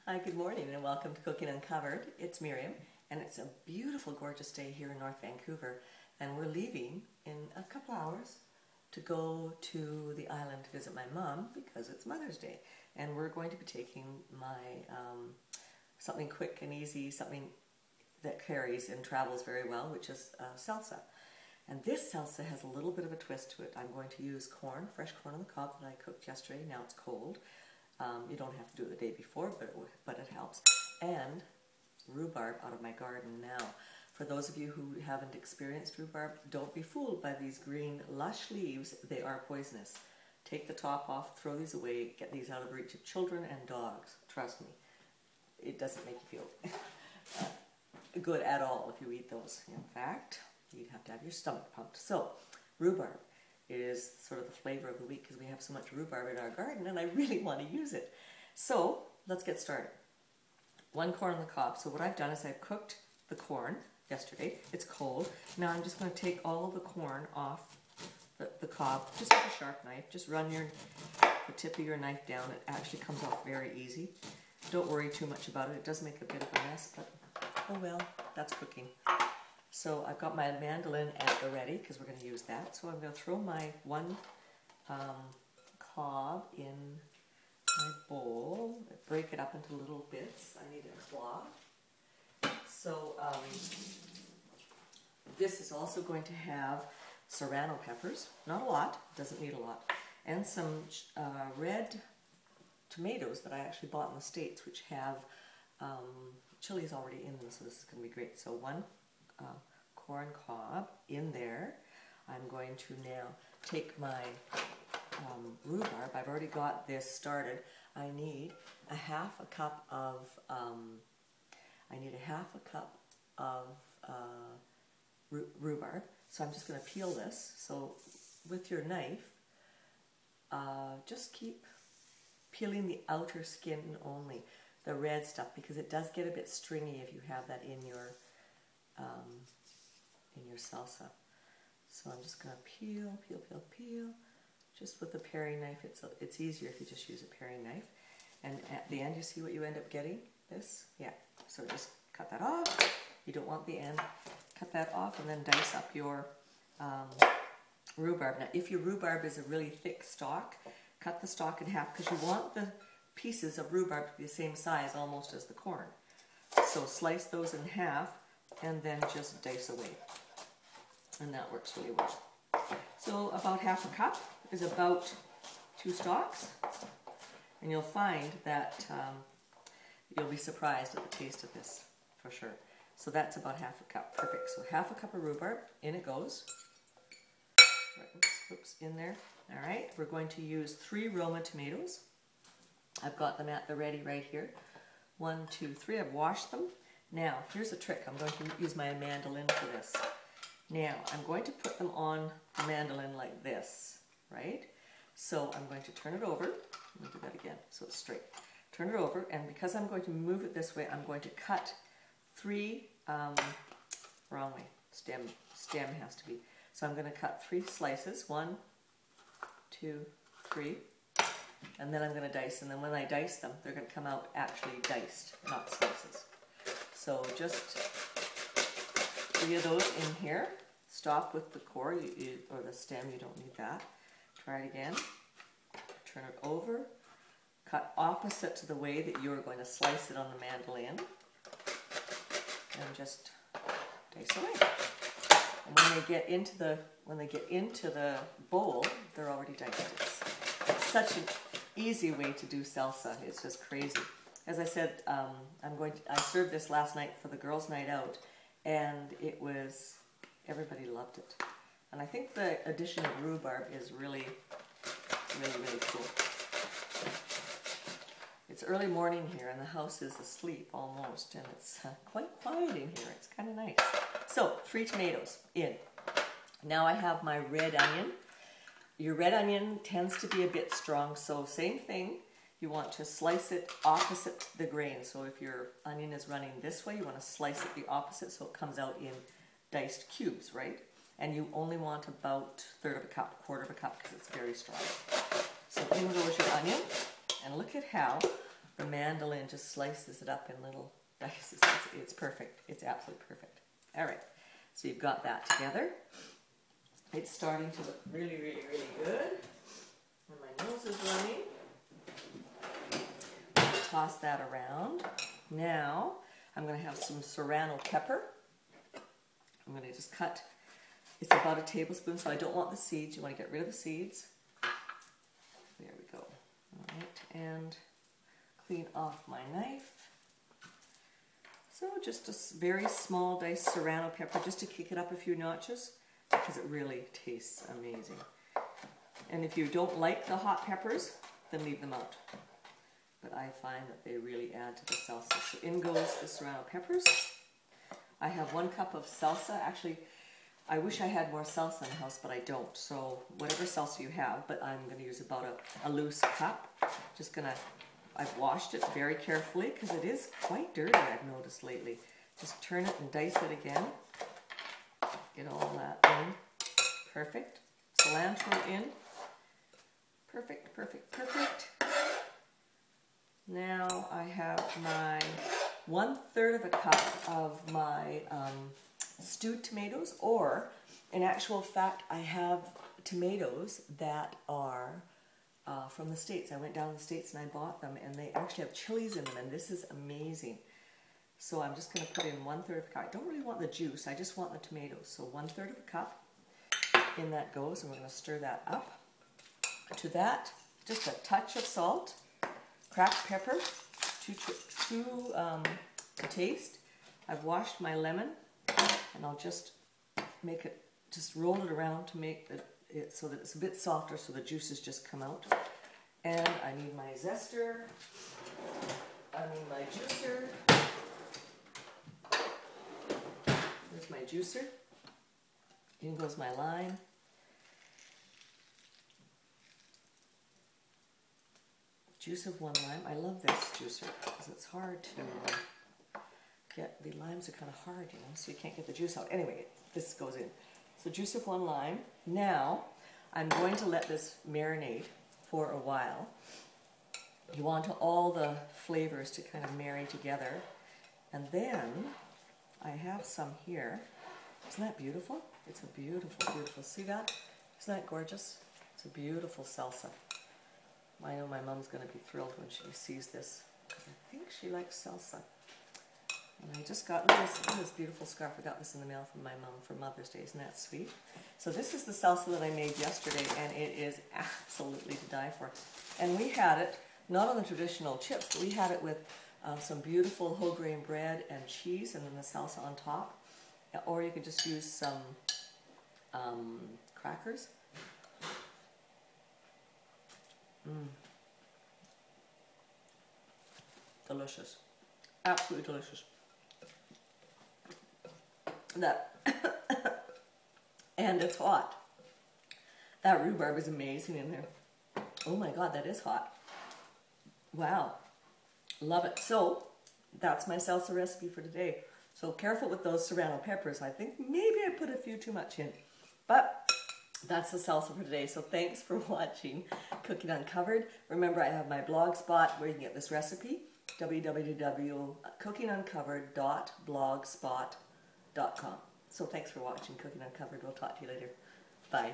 Hi, good morning and welcome to Cooking Uncovered. It's Miriam and it's a beautiful, gorgeous day here in North Vancouver, and we're leaving in a couple hours to go to the island to visit my mom because it's Mother's Day, and we're going to be taking my something quick and easy, something that carries and travels very well, which is salsa. And this salsa has a little bit of a twist to it. I'm going to use corn, fresh corn on the cob that I cooked yesterday. Now it's cold. You don't have to do it the day before, but it helps. And rhubarb out of my garden now. For those of you who haven't experienced rhubarb, don't be fooled by these green lush leaves. They are poisonous. Take the top off, throw these away, get these out of reach of children and dogs. Trust me, it doesn't make you feel good at all if you eat those. In fact, you'd have to have your stomach pumped. So, rhubarb is sort of the flavor of the week because we have so much rhubarb in our garden and I really want to use it. So, let's get started. 1 corn on the cob. So what I've done is I've cooked the corn yesterday. It's cold. Now I'm just going to take all of the corn off the cob just with a sharp knife. Just run the tip of your knife down. It actually comes off very easy. Don't worry too much about it. It does make a bit of a mess, but oh well, that's cooking. So I've got my mandolin at the ready because we're going to use that. So I'm going to throw my 1 cob in my bowl, break it up into little bits. I need a cloth. So this is also going to have Serrano peppers, not a lot, doesn't need a lot, and some red tomatoes that I actually bought in the States, which have chilies already in them, so this is going to be great. So 1 corn cob in there. I'm going to now take my rhubarb. I've already got this started. I need a half a cup of rhubarb. So I'm just going to peel this. So with your knife, just keep peeling the outer skin only, the red stuff, because it does get a bit stringy if you have that in your salsa. So I'm just going to peel, just with a paring knife. It's easier if you just use a paring knife. And at the end, you see what you end up getting? This? Yeah. So just cut that off. You don't want the end. Cut that off and then dice up your rhubarb. Now, if your rhubarb is a really thick stalk, cut the stalk in half because you want the pieces of rhubarb to be the same size almost as the corn. So slice those in half and then just dice away. And that works really well. So about half a cup is about 2 stalks. And you'll find that you'll be surprised at the taste of this, for sure. So that's about half a cup. Perfect. So half a cup of rhubarb, in it goes. Right, oops, in there. All right, we're going to use 3 Roma tomatoes. I've got them at the ready right here. 1, 2, 3. I've washed them. Now, here's a trick. I'm going to use my mandolin for this. Now, I'm going to put them on the mandolin like this, right? So I'm going to turn it over. Let me do that again so it's straight. Turn it over, and because I'm going to move it this way, I'm going to cut 3, wrong way, stem has to be. So I'm going to cut 3 slices, 1, 2, 3, and then I'm going to dice, and then when I dice them, they're going to come out actually diced, not slices. So just 3 of those in here. Stop with the core or the stem, you don't need that. Try it again. Turn it over. Cut opposite to the way that you're going to slice it on the mandolin. And just dice away. And when they get into the bowl, they're already diced. It's such an easy way to do salsa. It's just crazy. As I said, I served this last night for the girls' night out, and everybody loved it. And I think the addition of rhubarb is really cool. It's early morning here and the house is asleep almost, and it's quite quiet in here. It's kind of nice. So 3 tomatoes in. Now I have my red onion. Your red onion tends to be a bit strong, so same thing. You want to slice it opposite the grain. So if your onion is running this way, you want to slice it the opposite so it comes out in diced cubes, right? And you only want about 1/3 of a cup, 1/4 of a cup, because it's very strong. So in goes your onion, and look at how the mandolin just slices it up in little dices. It's perfect. It's absolutely perfect. All right, so you've got that together. It's starting to look really, really, really good. And my nose is running. Toss that around. Now, I'm going to have some Serrano pepper. I'm going to just cut, it's about a tablespoon, so I don't want the seeds. You want to get rid of the seeds. There we go. All right, and clean off my knife. So just a very small diced Serrano pepper just to kick it up a few notches because it really tastes amazing. And if you don't like the hot peppers, then leave them out. But I find that they really add to the salsa. So in goes the Serrano peppers. I have 1 cup of salsa. Actually, I wish I had more salsa in the house, but I don't. So whatever salsa you have, but I'm going to use about a loose cup. Just going to, I've washed it very carefully because it is quite dirty, I've noticed lately. Just turn it and dice it again. Get all that in. Perfect. Cilantro in. Perfect, perfect, perfect. Now I have my 1/3 of a cup of my stewed tomatoes, or in actual fact I have tomatoes that are from the States. I went down to the States and I bought them, and they actually have chilies in them, and this is amazing. So I'm just going to put in 1/3 of a cup. I don't really want the juice, I just want the tomatoes. So 1/3 of a cup, in that goes, and we're going to stir that up. To that, just a touch of salt, cracked pepper, to taste. I've washed my lemon, and I'll just make it, just roll it around to make it so that it's a bit softer, so the juices just come out. And I need my zester. I need my juicer. There's my juicer. In goes my lime. Juice of 1 lime. I love this juicer because it's hard to get. The limes are kind of hard, you know, so you can't get the juice out. Anyway, this goes in. So juice of 1 lime. Now, I'm going to let this marinate for a while. You want all the flavors to kind of marry together. And then, I have some here. Isn't that beautiful? It's a beautiful, beautiful. See that? Isn't that gorgeous? It's a beautiful salsa. I know my mom's going to be thrilled when she sees this, because I think she likes salsa. And I just got this beautiful scarf. I got this in the mail from my mom for Mother's Day. Isn't that sweet? So this is the salsa that I made yesterday, and it is absolutely to die for. And we had it, not on the traditional chips, but we had it with some beautiful whole grain bread and cheese, and then the salsa on top. Or you could just use some crackers. Delicious. Absolutely delicious. That and it's hot. That rhubarb is amazing in there. Oh my god, that is hot. Wow. Love it. So, that's my salsa recipe for today. So careful with those Serrano peppers. I think maybe I put a few too much in. But that's the salsa for today. So thanks for watching Cooking Uncovered. Remember, I have my blog spot where you can get this recipe, www.cookinguncovered.blogspot.com. So thanks for watching Cooking Uncovered. We'll talk to you later. Bye.